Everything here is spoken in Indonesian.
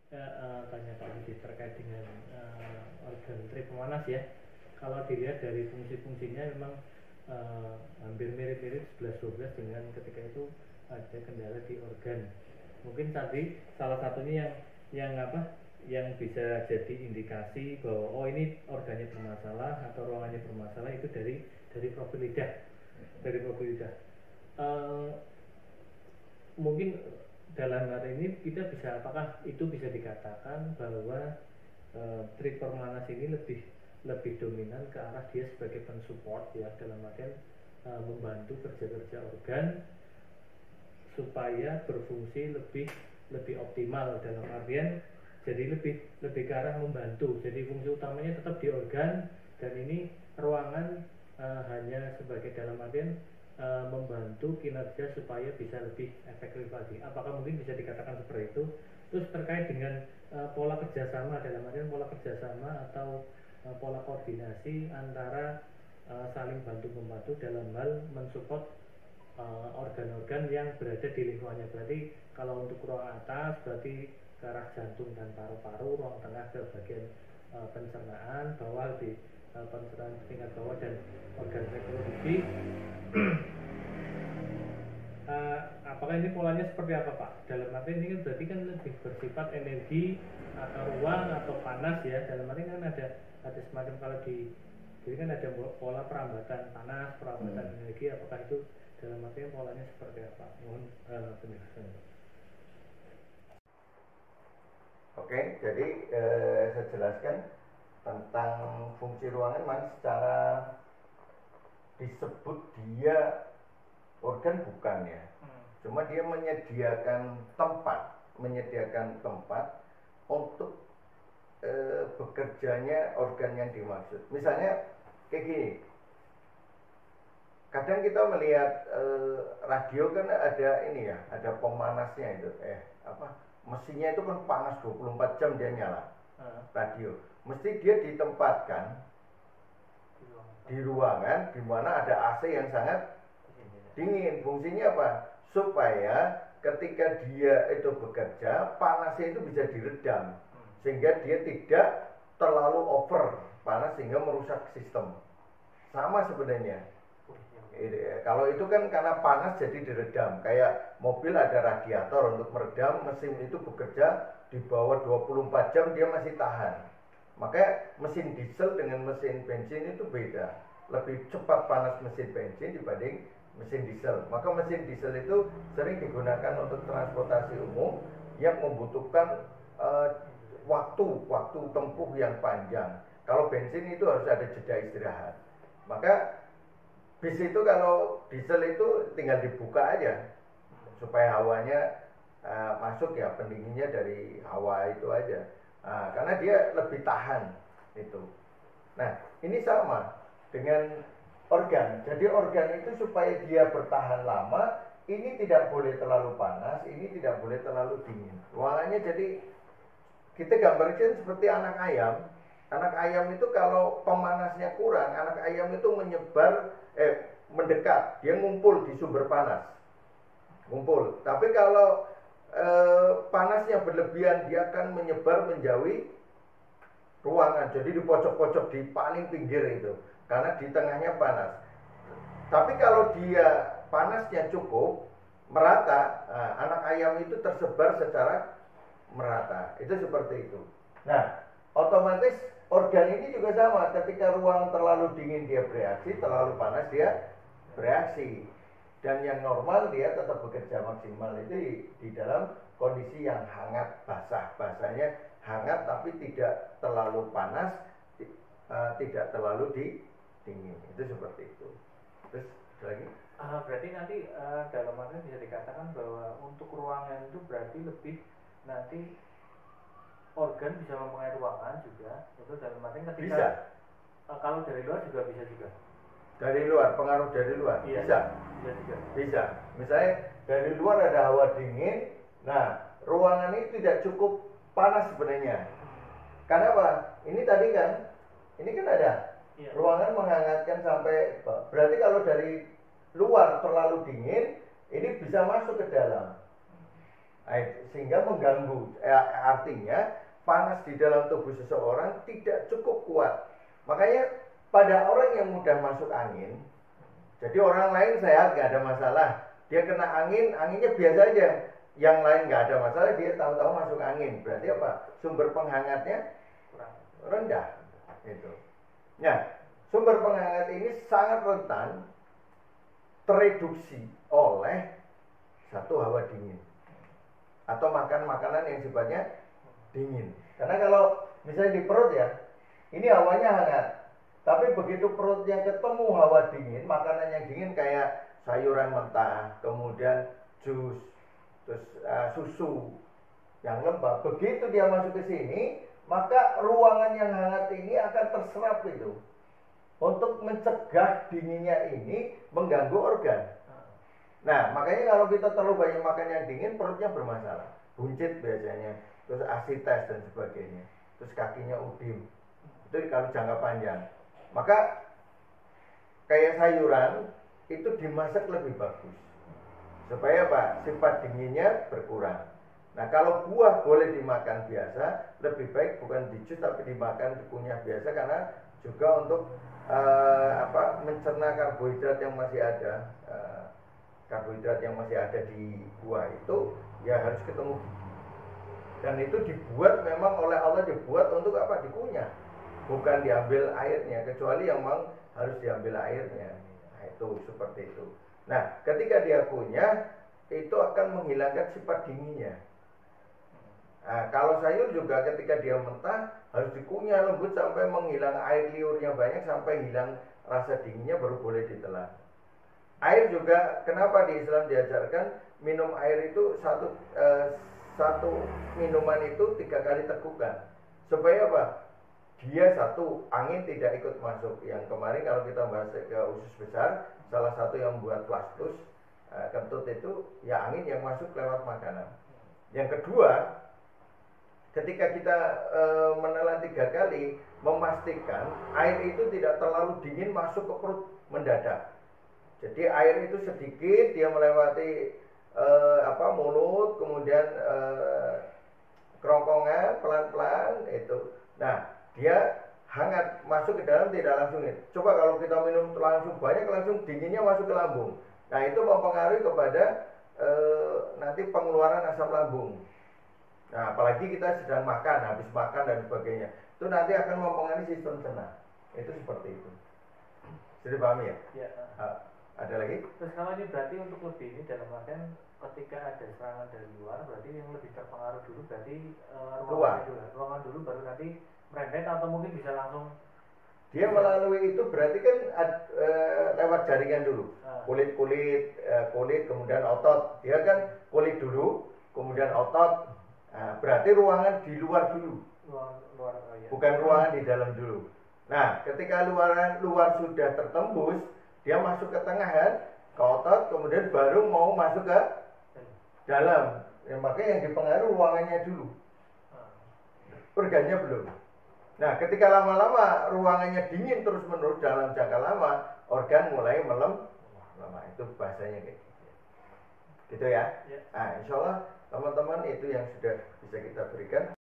tanya Pak Budi terkait dengan organ trik pemanas ya. Kalau dilihat dari fungsi-fungsinya memang hampir mirip-mirip 11-12 dengan ketika itu ada kendala di organ. Mungkin tadi salah satunya yang bisa jadi indikasi bahwa oh ini organnya bermasalah atau ruangannya bermasalah itu dari profil lidah. Mungkin dalam hal ini kita bisa, apakah itu bisa dikatakan bahwa trik pemanas ini lebih dominan ke arah dia sebagai pensupport ya, dalam artian membantu kerja organ supaya berfungsi lebih optimal, dalam artian jadi lebih ke arah membantu. Jadi fungsi utamanya tetap di organ dan ini ruangan hanya sebagai dalam artian membantu kinerja supaya bisa lebih efektif lagi. Apakah mungkin bisa dikatakan seperti itu? Terus terkait dengan pola kerjasama, dalam artian pola kerjasama atau pola koordinasi antara saling bantu-membantu dalam hal mensupport organ-organ yang berada di lingkungannya. Berarti kalau untuk ruang atas berarti ke arah jantung dan paru-paru, ruang tengah ke bagian pencernaan, bawah di pencernaan tingkat bawah dan organ reproduksi. Apakah ini polanya seperti apa Pak? Dalam arti ini kan berarti kan lebih bersifat energi atau ruang atau panas ya. Dalam arti kan ada semacam, kalau jadi kan ada pola perambatan panas, perambatan energi. Apakah itu dalam artinya polanya seperti apa? Mohon penjelasan. Oke, jadi saya jelaskan tentang fungsi ruangan. Memang secara disebut dia organ bukan ya, cuma dia menyediakan tempat untuk bekerjanya organ yang dimaksud. Misalnya kayak gini, kadang kita melihat radio kan ada ini ya, ada pemanasnya itu, mesinnya itu kan panas 24 jam dia nyala. Radio mesti dia ditempatkan di ruangan di mana ada AC yang sangat dingin. Fungsinya apa? Supaya ketika dia itu bekerja, panasnya itu bisa diredam sehingga dia tidak terlalu over panas sehingga merusak sistem. Sama sebenarnya. Kalau itu kan karena panas jadi diredam. Kayak mobil ada radiator untuk meredam, mesin itu bekerja di bawah 24 jam dia masih tahan. Makanya mesin diesel dengan mesin bensin itu beda. Lebih cepat panas mesin bensin dibanding mesin diesel. Maka mesin diesel itu sering digunakan untuk transportasi umum yang membutuhkan waktu tempuh yang panjang. Kalau bensin itu harus ada jeda istirahat. Maka bis itu kalau diesel itu tinggal dibuka aja supaya hawanya masuk ya, pendinginnya dari hawa itu aja. Karena dia lebih tahan itu. Nah, ini sama dengan organ. Jadi organ itu supaya dia bertahan lama, ini tidak boleh terlalu panas, ini tidak boleh terlalu dingin. Ruangannya jadi kita gambarkan seperti anak ayam. Anak ayam itu kalau pemanasnya kurang, anak ayam itu mendekat, dia ngumpul di sumber panas. Ngumpul. Tapi kalau panasnya berlebihan, dia akan menyebar menjauhi ruangan. Jadi di pojok-pojok di paling pinggir itu, karena di tengahnya panas. Tapi kalau dia panasnya cukup merata, anak ayam itu tersebar secara merata. Itu seperti itu. Nah, otomatis organ ini juga sama. Ketika ruang terlalu dingin dia bereaksi, terlalu panas dia bereaksi. Dan yang normal dia tetap bekerja maksimal itu di dalam kondisi yang hangat, basah-basahnya hangat tapi tidak terlalu panas, tidak terlalu dingin. Itu seperti itu. Terus lagi? Berarti nanti dalam arti bisa dikatakan bahwa untuk ruangan itu berarti lebih nanti organ bisa mempengaruhi ruangan juga. Itu dalam arti ketika bisa. Kalau dari luar juga bisa juga. Dari luar, pengaruh dari luar, iya, bisa juga. Bisa. Misalnya dari luar ada hawa dingin, nah ruangan ini tidak cukup panas sebenarnya. Karena apa? Ini tadi kan, ini kan ada ruangan menghangatkan sampai, berarti kalau dari luar terlalu dingin, ini bisa masuk ke dalam. Sehingga mengganggu. Artinya panas di dalam tubuh seseorang tidak cukup kuat. Makanya pada orang yang mudah masuk angin, jadi orang lain sehat nggak ada masalah, dia kena angin, anginnya biasa aja, yang lain nggak ada masalah, dia tahu-tahu masuk angin. Berarti apa? Sumber penghangatnya rendah. Itu. Nah, sumber penghangat ini sangat rentan tereduksi oleh satu hawa dingin atau makan makanan yang sifatnya dingin. Karena kalau misalnya di perut ya, ini hawanya hangat, tapi begitu perutnya ketemu hawa dingin, makanan yang dingin kayak sayuran mentah, kemudian jus, terus susu yang lembab, begitu dia masuk ke sini, maka ruangan yang hangat ini akan terserap itu untuk mencegah dinginnya ini mengganggu organ. Nah, makanya kalau kita terlalu banyak makan yang dingin, perutnya bermasalah, buncit biasanya, terus asites dan sebagainya, terus kakinya udim. Itu kalau jangka panjang. Maka kayak sayuran itu dimasak lebih bagus supaya apa? Sifat dinginnya berkurang. Nah, kalau buah boleh dimakan biasa, lebih baik bukan di jus tapi dimakan dikunyah biasa, karena juga untuk mencerna karbohidrat yang masih ada. Karbohidrat yang masih ada di buah itu ya harus ketemu, dan itu dibuat memang oleh Allah, dibuat untuk apa? Dikunyah, bukan diambil airnya, kecuali yang memang harus diambil airnya. Nah, itu seperti itu. Nah, ketika dia kunyah, itu akan menghilangkan sifat dinginnya. Nah, kalau sayur juga ketika dia mentah harus dikunyah lembut sampai menghilang air liurnya banyak, sampai hilang rasa dinginnya, baru boleh ditelan. Air juga, kenapa di Islam diajarkan minum air itu satu minuman itu 3 kali tegukan, supaya apa? Dia satu, angin tidak ikut masuk. Yang kemarin kalau kita bahas ke usus besar, salah satu yang buat plastus kentut itu ya angin yang masuk lewat makanan. Yang kedua, ketika kita menelan 3 kali, memastikan air itu tidak terlalu dingin masuk ke perut mendadak. Jadi air itu sedikit, dia melewati mulut, kemudian kerongkongan pelan-pelan itu. Nah, dia hangat masuk ke dalam, tidak langsung. Coba kalau kita minum langsung banyak, langsung dinginnya masuk ke lambung. Nah, itu mempengaruhi kepada nanti pengeluaran asam lambung. Nah, apalagi kita sedang makan, habis makan dan sebagainya, itu nanti akan mempengaruhi sistem cerna. Itu seperti itu. Sudah paham ya? Ya. Ada lagi? Terus kalau ini berarti untuk lebih ini dalam artian ketika ada serangan dari luar, berarti yang lebih terpengaruh dulu berarti ruangan dulu, baru nanti merembet, atau mungkin bisa langsung dia melalui itu. Berarti kan lewat jaringan dulu, kulit kemudian otot. Dia kan kulit dulu kemudian otot. Nah, berarti ruangan di luar dulu, bukan ruangan di dalam dulu. Nah, ketika luar sudah tertembus, dia masuk ke tengah kan, ke otot, kemudian baru mau masuk ke dalam. Ya, makanya yang dipengaruhi ruangannya dulu, organnya belum. Nah, ketika lama-lama ruangannya dingin terus-menerus dalam jangka lama, organ mulai melemah. Itu bahasanya kayak gitu. Gitu ya. Nah, insya Allah teman-teman itu yang sudah bisa kita berikan.